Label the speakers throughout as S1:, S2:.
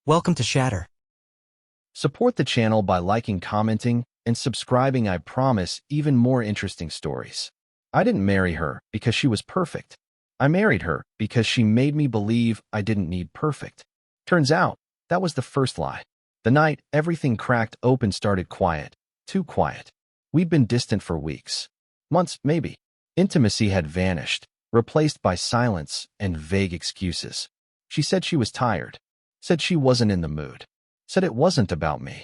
S1: Welcome to Shatter.
S2: Support the channel by liking, commenting, and subscribing. I promise even more interesting stories. I didn't marry her because she was perfect. I married her because she made me believe I didn't need perfect. Turns out, that was the first lie. The night everything cracked open started quiet, too quiet. We'd been distant for weeks, months maybe. Intimacy had vanished, replaced by silence and vague excuses. She said she was tired, said she wasn't in the mood, said it wasn't about me.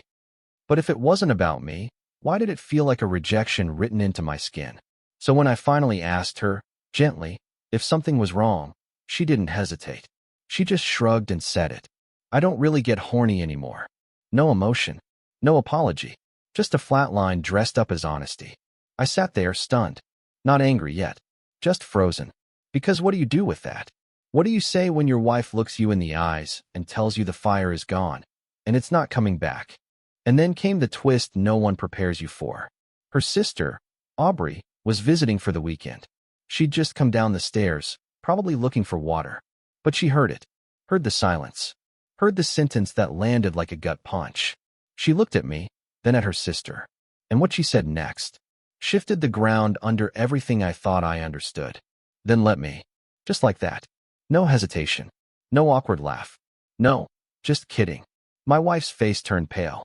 S2: But if it wasn't about me, why did it feel like a rejection written into my skin? So when I finally asked her, gently, if something was wrong, she didn't hesitate. She just shrugged and said it. I don't really get horny anymore. No emotion, no apology, just a flat line dressed up as honesty. I sat there stunned, not angry yet, just frozen. Because what do you do with that? What do you say when your wife looks you in the eyes and tells you the fire is gone, and it's not coming back? And then came the twist no one prepares you for. Her sister, Aubrey, was visiting for the weekend. She'd just come down the stairs, probably looking for water. But she heard it, heard the silence, heard the sentence that landed like a gut punch. She looked at me, then at her sister. And what she said next shifted the ground under everything I thought I understood. Then let me. Just like that. No hesitation. No awkward laugh. No, just kidding. My wife's face turned pale.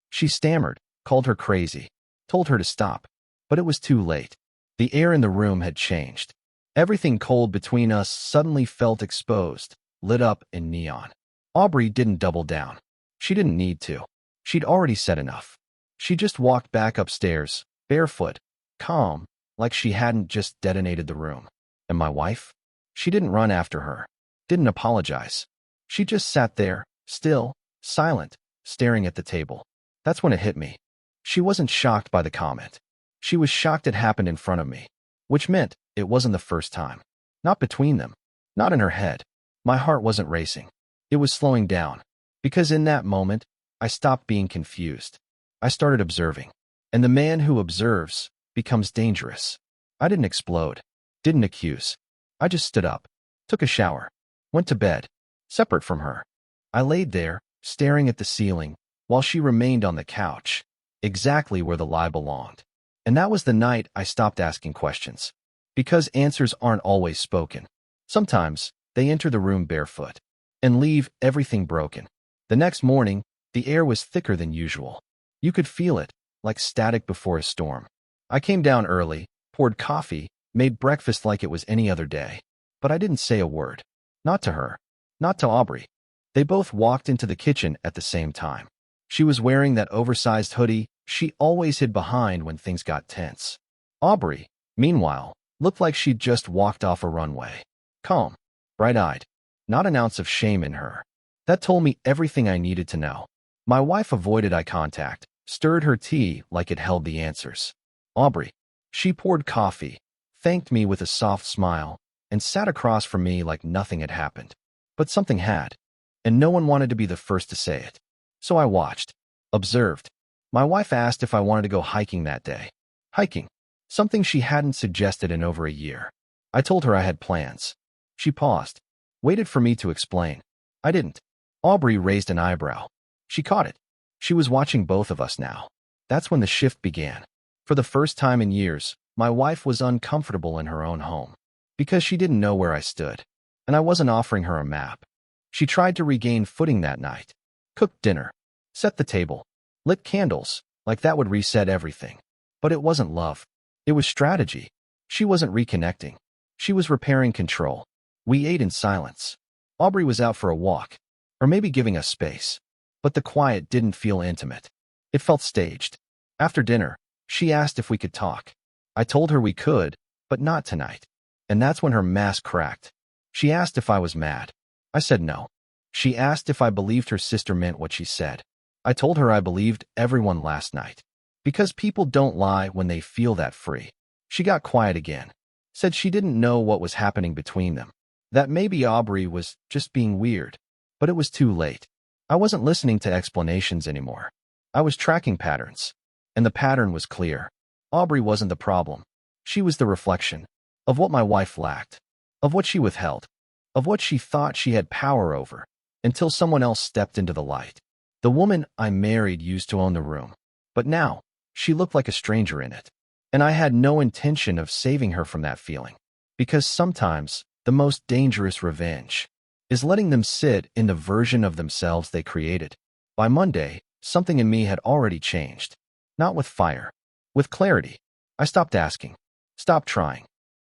S2: She stammered, called her crazy, told her to stop. But it was too late. The air in the room had changed. Everything cold between us suddenly felt exposed, lit up in neon. Aubrey didn't double down. She didn't need to. She'd already said enough. She just walked back upstairs, barefoot, calm, like she hadn't just detonated the room. And my wife? She didn't run after her, didn't apologize. She just sat there, still, silent, staring at the table. That's when it hit me. She wasn't shocked by the comment. She was shocked it happened in front of me, which meant it wasn't the first time. Not between them, not in her head. My heart wasn't racing. It was slowing down, because in that moment, I stopped being confused. I started observing. And the man who observes becomes dangerous. I didn't explode, didn't accuse. I just stood up, took a shower, went to bed, separate from her. I laid there, staring at the ceiling, while she remained on the couch, exactly where the lie belonged. And that was the night I stopped asking questions. Because answers aren't always spoken. Sometimes, they enter the room barefoot and leave everything broken. The next morning, the air was thicker than usual. You could feel it, like static before a storm. I came down early, poured coffee, made breakfast like it was any other day. But I didn't say a word. Not to her. Not to Aubrey. They both walked into the kitchen at the same time. She was wearing that oversized hoodie she always hid behind when things got tense. Aubrey, meanwhile, looked like she'd just walked off a runway. Calm, bright-eyed, not an ounce of shame in her. That told me everything I needed to know. My wife avoided eye contact, stirred her tea like it held the answers. Aubrey. She poured coffee, thanked me with a soft smile, and sat across from me like nothing had happened. But something had, and no one wanted to be the first to say it. So I watched, observed. My wife asked if I wanted to go hiking that day. Hiking. Something she hadn't suggested in over a year. I told her I had plans. She paused, waited for me to explain. I didn't. Aubrey raised an eyebrow. She caught it. She was watching both of us now. That's when the shift began. For the first time in years, my wife was uncomfortable in her own home. Because she didn't know where I stood. And I wasn't offering her a map. She tried to regain footing that night. Cooked dinner. Set the table. Lit candles, like that would reset everything. But it wasn't love. It was strategy. She wasn't reconnecting. She was repairing control. We ate in silence. Aubrey was out for a walk. Or maybe giving us space. But the quiet didn't feel intimate. It felt staged. After dinner, she asked if we could talk. I told her we could, but not tonight. And that's when her mask cracked. She asked if I was mad. I said no. She asked if I believed her sister meant what she said. I told her I believed everyone last night. Because people don't lie when they feel that free. She got quiet again. Said she didn't know what was happening between them. That maybe Aubrey was just being weird. But it was too late. I wasn't listening to explanations anymore. I was tracking patterns. And the pattern was clear. Aubrey wasn't the problem. She was the reflection of what my wife lacked, of what she withheld, of what she thought she had power over. until someone else stepped into the light. The woman I married used to own the room, but now she looked like a stranger in it. And I had no intention of saving her from that feeling, because sometimes the most dangerous revenge is letting them sit in the version of themselves they created. By Monday, something in me had already changed. Not with fire, with clarity. I stopped asking, stopped trying,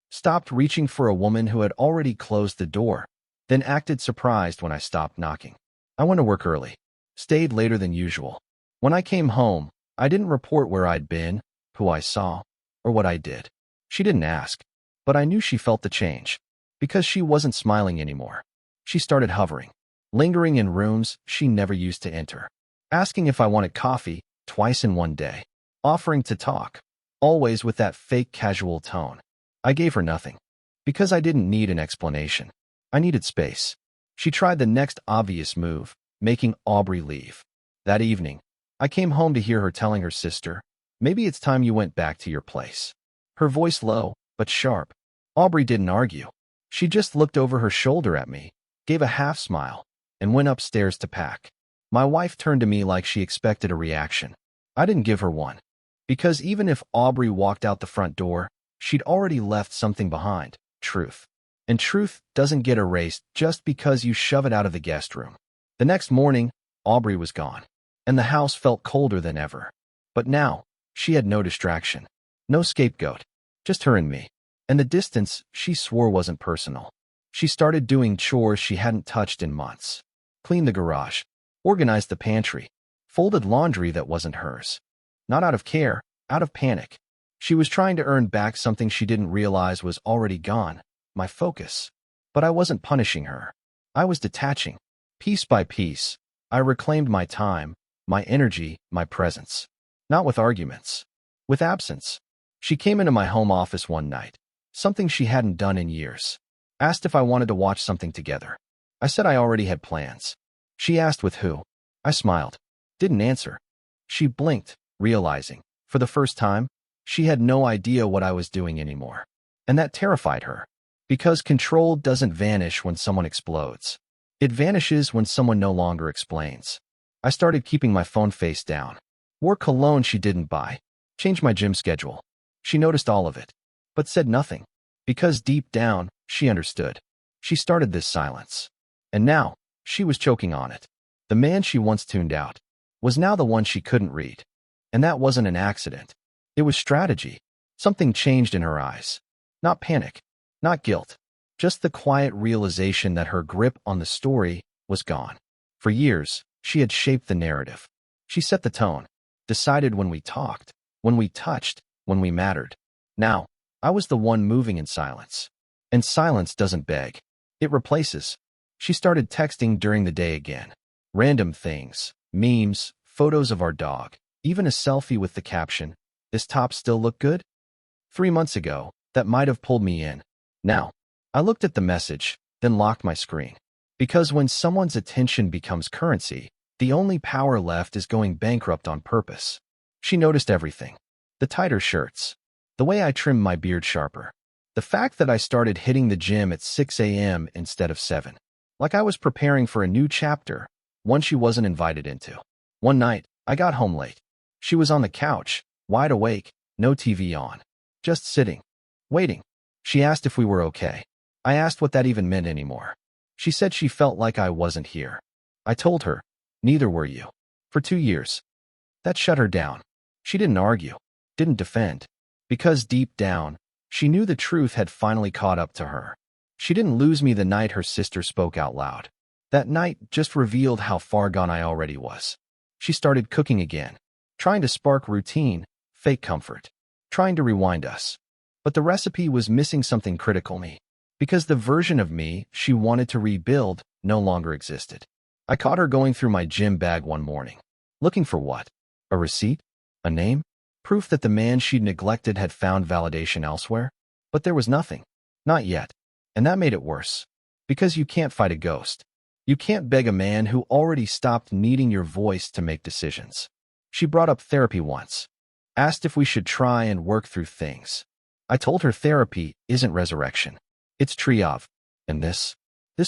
S2: stopped reaching for a woman who had already closed the door, then acted surprised when I stopped knocking. I went to work early, stayed later than usual. When I came home, I didn't report where I'd been, who I saw, or what I did. She didn't ask, but I knew she felt the change, because she wasn't smiling anymore. She started hovering, lingering in rooms she never used to enter, asking if I wanted coffee twice in one day, offering to talk, always with that fake casual tone. I gave her nothing, because I didn't need an explanation. I needed space. She tried the next obvious move, making Aubrey leave. That evening, I came home to hear her telling her sister, "Maybe it's time you went back to your place." Her voice low, but sharp. Aubrey didn't argue. She just looked over her shoulder at me, gave a half smile, and went upstairs to pack. My wife turned to me like she expected a reaction. I didn't give her one, because even if Aubrey walked out the front door, she'd already left something behind, truth. And truth doesn't get erased just because you shove it out of the guest room. The next morning, Aubrey was gone, and the house felt colder than ever. But now, she had no distraction, no scapegoat, just her and me. And the distance she swore wasn't personal. She started doing chores she hadn't touched in months. Cleaned the garage, organized the pantry, folded laundry that wasn't hers. Not out of care, out of panic. She was trying to earn back something she didn't realize was already gone, my focus. But I wasn't punishing her. I was detaching. Piece by piece, I reclaimed my time, my energy, my presence. Not with arguments. With absence. She came into my home office one night, something she hadn't done in years. Asked if I wanted to watch something together. I said I already had plans. She asked with who. I smiled. Didn't answer. She blinked, realizing, for the first time, she had no idea what I was doing anymore. And that terrified her. Because control doesn't vanish when someone explodes. It vanishes when someone no longer explains. I started keeping my phone face down. Wore cologne she didn't buy. Changed my gym schedule. She noticed all of it, but said nothing. Because deep down, she understood. She started this silence. And now, she was choking on it. The man she once tuned out was now the one she couldn't read. And that wasn't an accident. It was strategy. Something changed in her eyes. Not panic, not guilt, just the quiet realization that her grip on the story was gone. For years, she had shaped the narrative. She set the tone, decided when we talked, when we touched, when we mattered. Now, I was the one moving in silence. And silence doesn't beg. It replaces. She started texting during the day again. Random things, memes, photos of our dog, even a selfie with the caption, "This top still look good?" 3 months ago, that might have pulled me in. Now, I looked at the message, then locked my screen. Because when someone's attention becomes currency, the only power left is going bankrupt on purpose. She noticed everything. The tighter shirts. The way I trimmed my beard sharper. The fact that I started hitting the gym at 6 a.m. instead of 7. Like I was preparing for a new chapter, one she wasn't invited into. One night, I got home late. She was on the couch, wide awake, no TV on. Just sitting. Waiting. She asked if we were okay. I asked what that even meant anymore. She said she felt like I wasn't here. I told her, neither were you. For 2 years. That shut her down. She didn't argue. Didn't defend. Because deep down, she knew the truth had finally caught up to her. She didn't lose me the night her sister spoke out loud. That night just revealed how far gone I already was. She started cooking again. Trying to spark routine, fake comfort. Trying to rewind us. But the recipe was missing something critical me. Because the version of me she wanted to rebuild no longer existed. I caught her going through my gym bag one morning. Looking for what? A receipt? A name? Proof that the man she'd neglected had found validation elsewhere? But there was nothing. Not yet. And that made it worse. Because you can't fight a ghost. You can't beg a man who already stopped needing your voice to make decisions. She brought up therapy once. Asked if we should try and work through things. I told her therapy isn't resurrection. It's triage. And this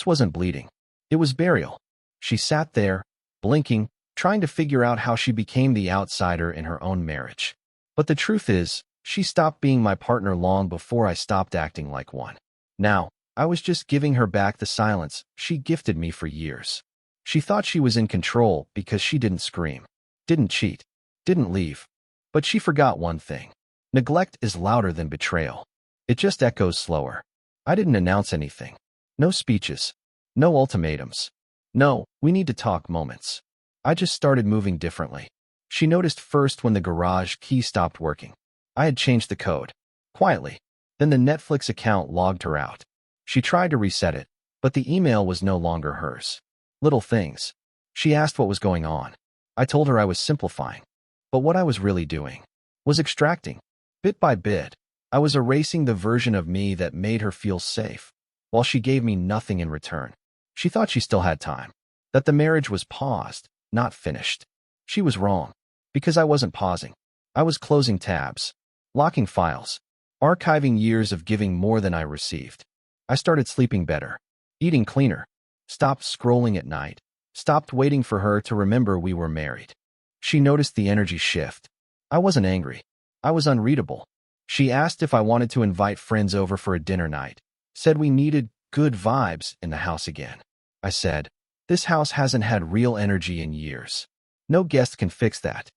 S2: wasn't bleeding. It was burial. She sat there, blinking, trying to figure out how she became the outsider in her own marriage. But the truth is, she stopped being my partner long before I stopped acting like one. Now, I was just giving her back the silence she gifted me for years. She thought she was in control because she didn't scream, didn't cheat, didn't leave. But she forgot one thing. Neglect is louder than betrayal. It just echoes slower. I didn't announce anything. No speeches. No ultimatums. No, we need to talk moments. I just started moving differently. She noticed first when the garage key stopped working. I had changed the code. Quietly. Then the Netflix account logged her out. She tried to reset it, but the email was no longer hers. Little things. She asked what was going on. I told her I was simplifying. But what I was really doing was extracting. Bit by bit, I was erasing the version of me that made her feel safe, while she gave me nothing in return. She thought she still had time, that the marriage was paused, not finished. She was wrong, because I wasn't pausing. I was closing tabs, locking files, archiving years of giving more than I received. I started sleeping better, eating cleaner, stopped scrolling at night, stopped waiting for her to remember we were married. She noticed the energy shift. I wasn't angry. I was unreadable. She asked if I wanted to invite friends over for a dinner night, said we needed good vibes in the house again. I said, this house hasn't had real energy in years. No guest can fix that.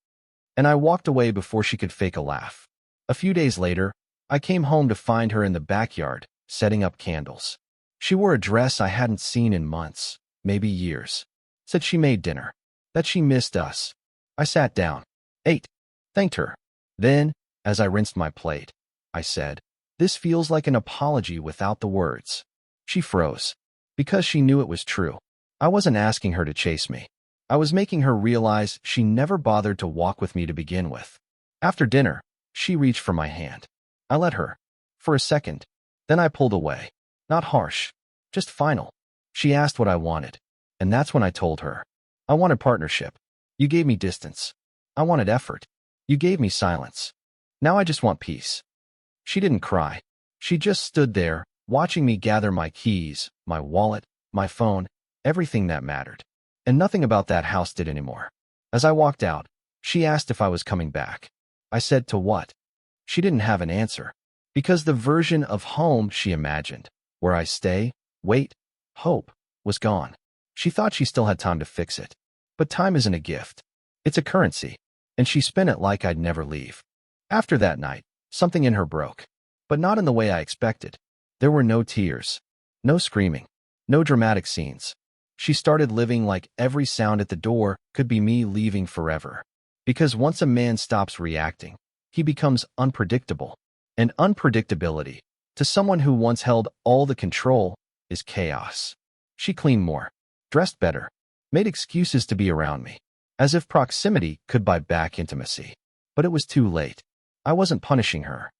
S2: And I walked away before she could fake a laugh. A few days later, I came home to find her in the backyard, setting up candles. She wore a dress I hadn't seen in months, maybe years. Said she made dinner, that she missed us. I sat down, ate, thanked her. Then, as I rinsed my plate, I said, this feels like an apology without the words. She froze, because she knew it was true. I wasn't asking her to chase me. I was making her realize she never bothered to walk with me to begin with. After dinner, she reached for my hand. I let her, for a second. Then I pulled away. Not harsh, just final. She asked what I wanted, and that's when I told her. I wanted partnership. You gave me distance. I wanted effort. You gave me silence. Now I just want peace. She didn't cry. She just stood there, watching me gather my keys, my wallet, my phone, everything that mattered. And nothing about that house did anymore. As I walked out, she asked if I was coming back. I said to what? She didn't have an answer. Because the version of home she imagined, where I stay, wait, hope, was gone. She thought she still had time to fix it. But time isn't a gift. It's a currency. And she spent it like I'd never leave. After that night, something in her broke. But not in the way I expected. There were no tears. No screaming. No dramatic scenes. She started living like every sound at the door could be me leaving forever. Because once a man stops reacting, he becomes unpredictable. And unpredictability, to someone who once held all the control, is chaos. She cleaned more, dressed better, made excuses to be around me, as if proximity could buy back intimacy. But it was too late. I wasn't punishing her.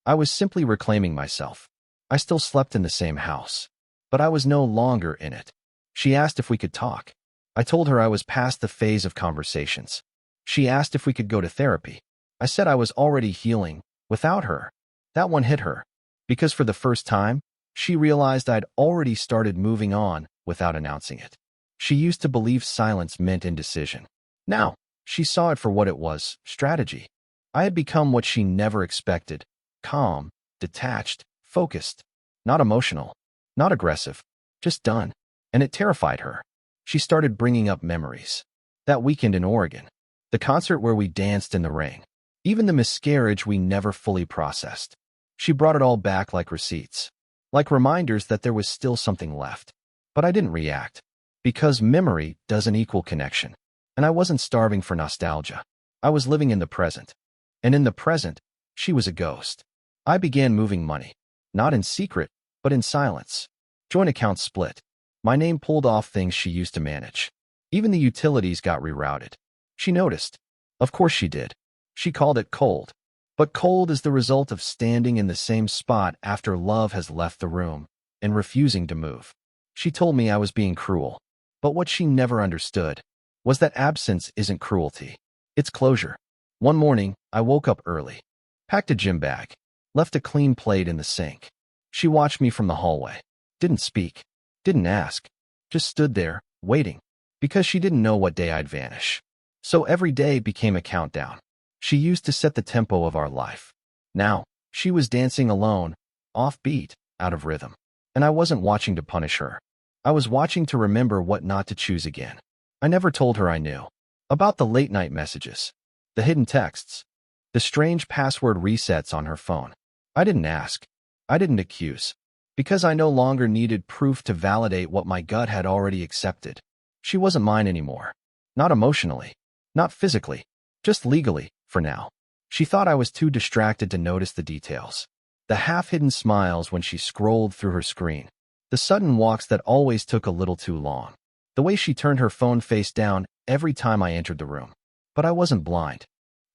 S2: I was simply reclaiming myself. I still slept in the same house, but I was no longer in it. She asked if we could talk. I told her I was past the phase of conversations. She asked if we could go to therapy. I said I was already healing, without her. That one hit her, because for the first time, she realized I'd already started moving on without announcing it. She used to believe silence meant indecision. Now, she saw it for what it was, strategy. I had become what she never expected, calm, detached, focused, not emotional, not aggressive, just done. And it terrified her. She started bringing up memories. That weekend in Oregon, the concert where we danced in the rain, even the miscarriage we never fully processed. She brought it all back like receipts, like reminders that there was still something left. But I didn't react, because memory doesn't equal connection. And I wasn't starving for nostalgia. I was living in the present. And in the present, she was a ghost. I began moving money, not in secret, but in silence. Joint accounts split. My name pulled off things she used to manage. Even the utilities got rerouted. She noticed. Of course she did. She called it cold. But cold is the result of standing in the same spot after love has left the room and refusing to move. She told me I was being cruel. But what she never understood was that absence isn't cruelty. It's closure. One morning, I woke up early, packed a gym bag, left a clean plate in the sink. She watched me from the hallway. Didn't speak. Didn't ask. Just stood there, waiting. because she didn't know what day I'd vanish. So every day became a countdown. She used to set the tempo of our life. Now, she was dancing alone, off-beat, out of rhythm. And I wasn't watching to punish her. I was watching to remember what not to choose again. I never told her I knew. About the late-night messages, the hidden texts, the strange password resets on her phone. I didn't ask. I didn't accuse. Because I no longer needed proof to validate what my gut had already accepted. She wasn't mine anymore. Not emotionally. Not physically. Just legally, for now. She thought I was too distracted to notice the details. The half-hidden smiles when she scrolled through her screen. The sudden walks that always took a little too long. The way she turned her phone face down every time I entered the room. But I wasn't blind.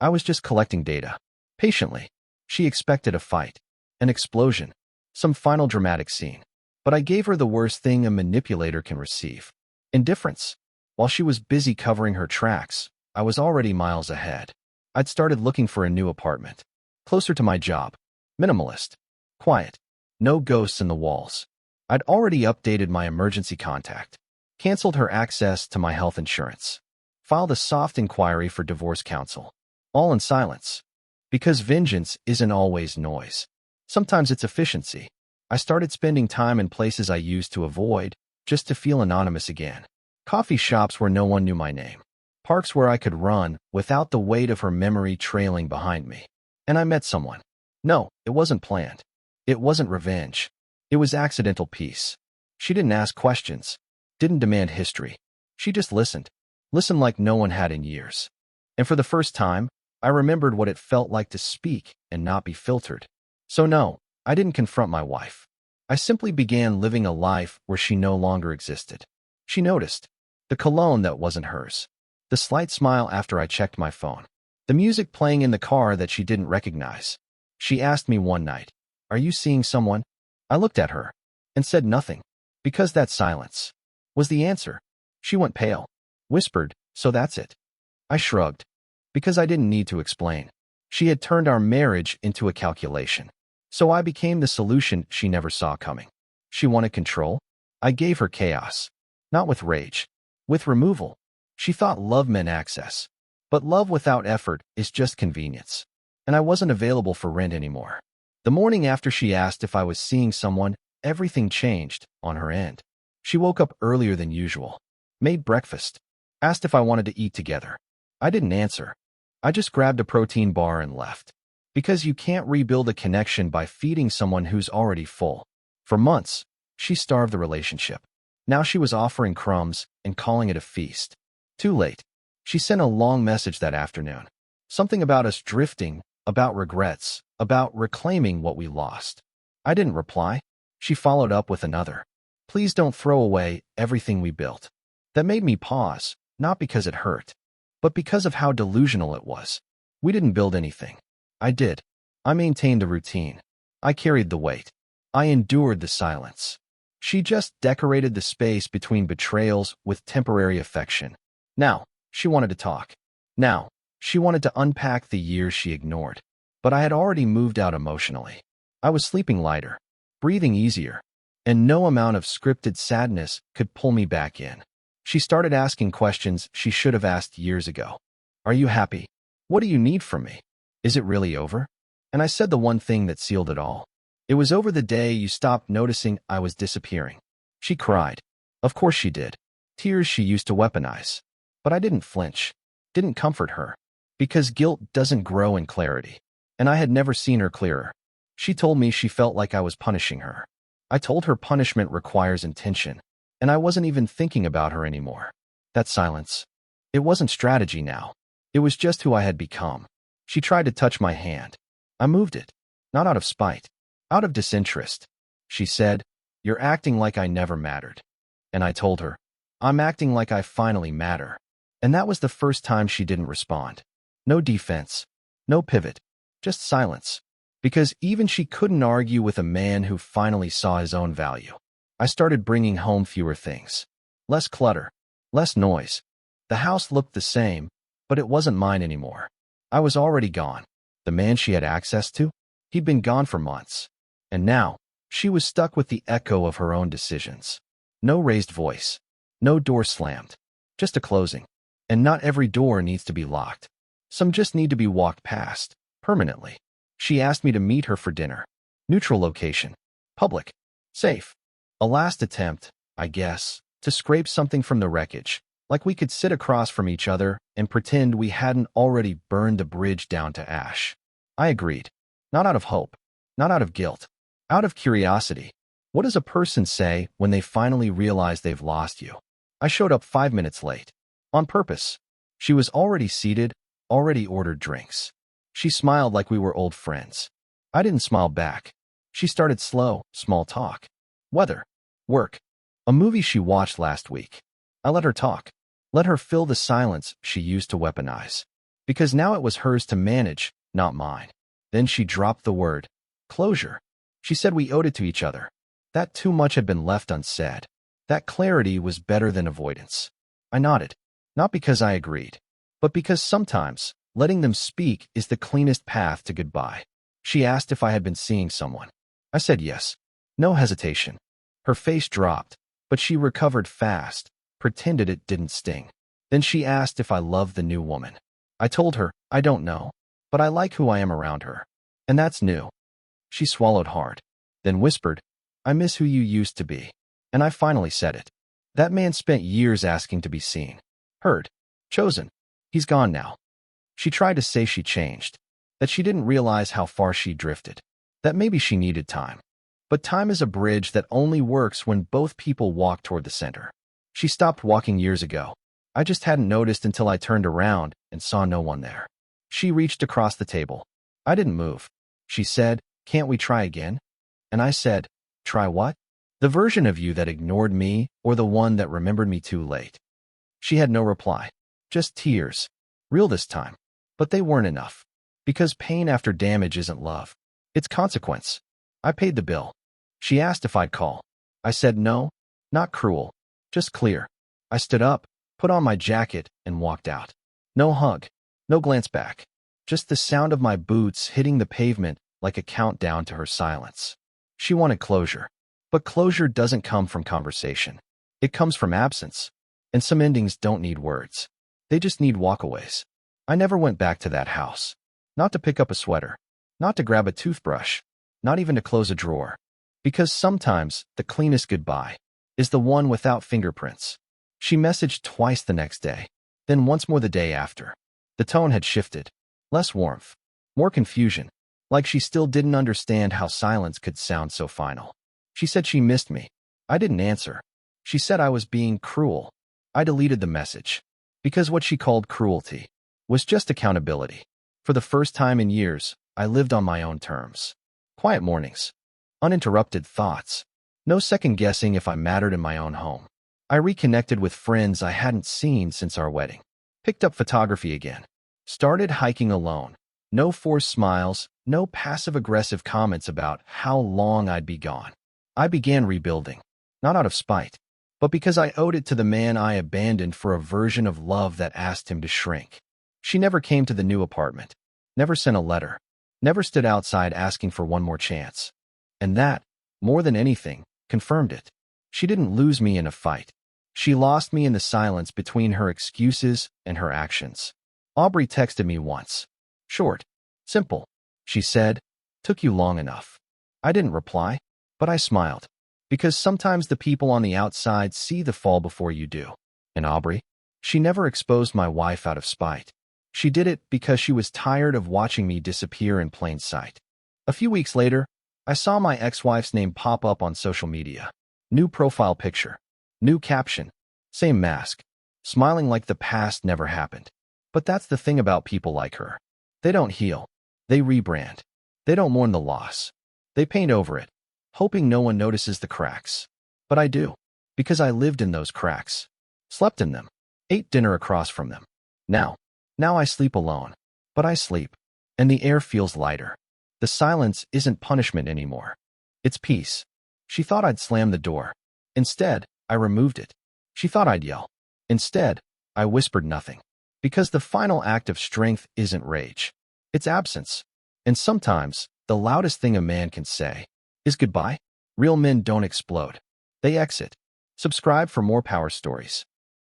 S2: I was just collecting data. Patiently. She expected a fight. An explosion. Some final dramatic scene. But I gave her the worst thing a manipulator can receive. Indifference. While she was busy covering her tracks, I was already miles ahead. I'd started looking for a new apartment. Closer to my job. Minimalist. Quiet. No ghosts in the walls. I'd already updated my emergency contact. Canceled her access to my health insurance. Filed a soft inquiry for divorce counsel. All in silence. Because vengeance isn't always noise. Sometimes it's efficiency. I started spending time in places I used to avoid, just to feel anonymous again. Coffee shops where no one knew my name. Parks where I could run without the weight of her memory trailing behind me. And I met someone. No, it wasn't planned. It wasn't revenge. It was accidental peace. She didn't ask questions. Didn't demand history. She just listened. Listened like no one had in years. And for the first time, I remembered what it felt like to speak and not be filtered. So no, I didn't confront my wife. I simply began living a life where she no longer existed. She noticed. The cologne that wasn't hers. The slight smile after I checked my phone. The music playing in the car that she didn't recognize. She asked me one night, "Are you seeing someone?" I looked at her and said nothing, because that silence was the answer. She went pale, whispered, "So that's it." I shrugged, because I didn't need to explain. She had turned our marriage into a calculation. So I became the solution she never saw coming. She wanted control. I gave her chaos. Not with rage. With removal. She thought love meant access. But love without effort is just convenience. And I wasn't available for rent anymore. The morning after she asked if I was seeing someone, everything changed on her end. She woke up earlier than usual. Made breakfast. Asked if I wanted to eat together. I didn't answer. I just grabbed a protein bar and left. Because you can't rebuild a connection by feeding someone who's already full. For months, she starved the relationship. Now she was offering crumbs and calling it a feast. Too late. She sent a long message that afternoon. Something about us drifting, about regrets, about reclaiming what we lost. I didn't reply. She followed up with another. "Please don't throw away everything we built." That made me pause, not because it hurt, but because of how delusional it was. We didn't build anything. I did. I maintained the routine. I carried the weight. I endured the silence. She just decorated the space between betrayals with temporary affection. Now, she wanted to talk. Now, she wanted to unpack the years she ignored. But I had already moved out emotionally. I was sleeping lighter, breathing easier, and no amount of scripted sadness could pull me back in. She started asking questions she should have asked years ago. "Are you happy? What do you need from me? Is it really over?" And I said the one thing that sealed it all. "It was over the day you stopped noticing I was disappearing." She cried. Of course she did. Tears she used to weaponize. But I didn't flinch. Didn't comfort her. Because guilt doesn't grow in clarity. And I had never seen her clearer. She told me she felt like I was punishing her. I told her punishment requires intention. And I wasn't even thinking about her anymore. That silence. It wasn't strategy now. It was just who I had become. She tried to touch my hand. I moved it. Not out of spite. Out of disinterest. She said, "You're acting like I never mattered." And I told her, "I'm acting like I finally matter." And that was the first time she didn't respond. No defense. No pivot. Just silence. Because even she couldn't argue with a man who finally saw his own value. I started bringing home fewer things. Less clutter. Less noise. The house looked the same, but it wasn't mine anymore. I was already gone. The man she had access to? He'd been gone for months. And now, she was stuck with the echo of her own decisions. No raised voice. No door slammed. just a closing. And not every door needs to be locked. Some just need to be walked past, permanently. She asked me to meet her for dinner. Neutral location. Public. Safe. A last attempt, I guess, to scrape something from the wreckage, like we could sit across from each other and pretend we hadn't already burned the bridge down to ash. I agreed. Not out of hope. Not out of guilt. Out of curiosity. What does a person say when they finally realize they've lost you? I showed up 5 minutes late. On purpose. She was already seated, already ordered drinks. She smiled like we were old friends. I didn't smile back. She started slow, small talk. Weather. Work. A movie she watched last week. I let her talk. Let her fill the silence she used to weaponize. Because now it was hers to manage, not mine. Then she dropped the word. Closure. She said we owed it to each other. That too much had been left unsaid. That clarity was better than avoidance. I nodded. Not because I agreed, but because sometimes letting them speak is the cleanest path to goodbye. She asked if I had been seeing someone. I said yes. No hesitation. Her face dropped, but she recovered fast, pretended it didn't sting. Then she asked if I loved the new woman. I told her, I don't know, but I like who I am around her. And that's new. She swallowed hard, then whispered, I miss who you used to be. And I finally said it. That man spent years asking to be seen. Heard. Chosen. He's gone now. She tried to say she changed, that she didn't realize how far she drifted, that maybe she needed time. But time is a bridge that only works when both people walk toward the center. She stopped walking years ago. I just hadn't noticed until I turned around and saw no one there. She reached across the table. I didn't move. She said, can't we try again? And I said, try what? The version of you that ignored me or the one that remembered me too late? She had no reply. Just tears. Real this time. But they weren't enough. Because pain after damage isn't love. It's consequence. I paid the bill. She asked if I'd call. I said no. Not cruel. Just clear. I stood up, put on my jacket, and walked out. No hug. No glance back. Just the sound of my boots hitting the pavement like a countdown to her silence. She wanted closure. But closure doesn't come from conversation. It comes from absence. And some endings don't need words. They just need walkaways. I never went back to that house. Not to pick up a sweater. Not to grab a toothbrush. Not even to close a drawer. Because sometimes the cleanest goodbye is the one without fingerprints. She messaged twice the next day. Then once more the day after. The tone had shifted. Less warmth. More confusion. Like she still didn't understand how silence could sound so final. She said she missed me. I didn't answer. She said I was being cruel. I deleted the message. Because what she called cruelty was just accountability. For the first time in years, I lived on my own terms. Quiet mornings. Uninterrupted thoughts. No second guessing if I mattered in my own home. I reconnected with friends I hadn't seen since our wedding. Picked up photography again. Started hiking alone. No forced smiles, no passive-aggressive comments about how long I'd be gone. I began rebuilding. Not out of spite, but because I owed it to the man I abandoned for a version of love that asked him to shrink. She never came to the new apartment. Never sent a letter. Never stood outside asking for one more chance. And that, more than anything, confirmed it. She didn't lose me in a fight. She lost me in the silence between her excuses and her actions. Aubrey texted me once. Short. Simple. She said, took you long enough. I didn't reply, but I smiled. Because sometimes the people on the outside see the fall before you do. And Aubrey? She never exposed my wife out of spite. She did it because she was tired of watching me disappear in plain sight. A few weeks later, I saw my ex-wife's name pop up on social media. New profile picture. New caption. Same mask. Smiling like the past never happened. But that's the thing about people like her. They don't heal. They rebrand. They don't mourn the loss. They paint over it, hoping no one notices the cracks. But I do. Because I lived in those cracks. Slept in them. Ate dinner across from them. Now I sleep alone. But I sleep. And the air feels lighter. The silence isn't punishment anymore. It's peace. She thought I'd slam the door. Instead, I removed it. She thought I'd yell. Instead, I whispered nothing. Because the final act of strength isn't rage. It's absence. And sometimes, the loudest thing a man can say is goodbye. Real men don't explode. They exit. Subscribe for more power stories.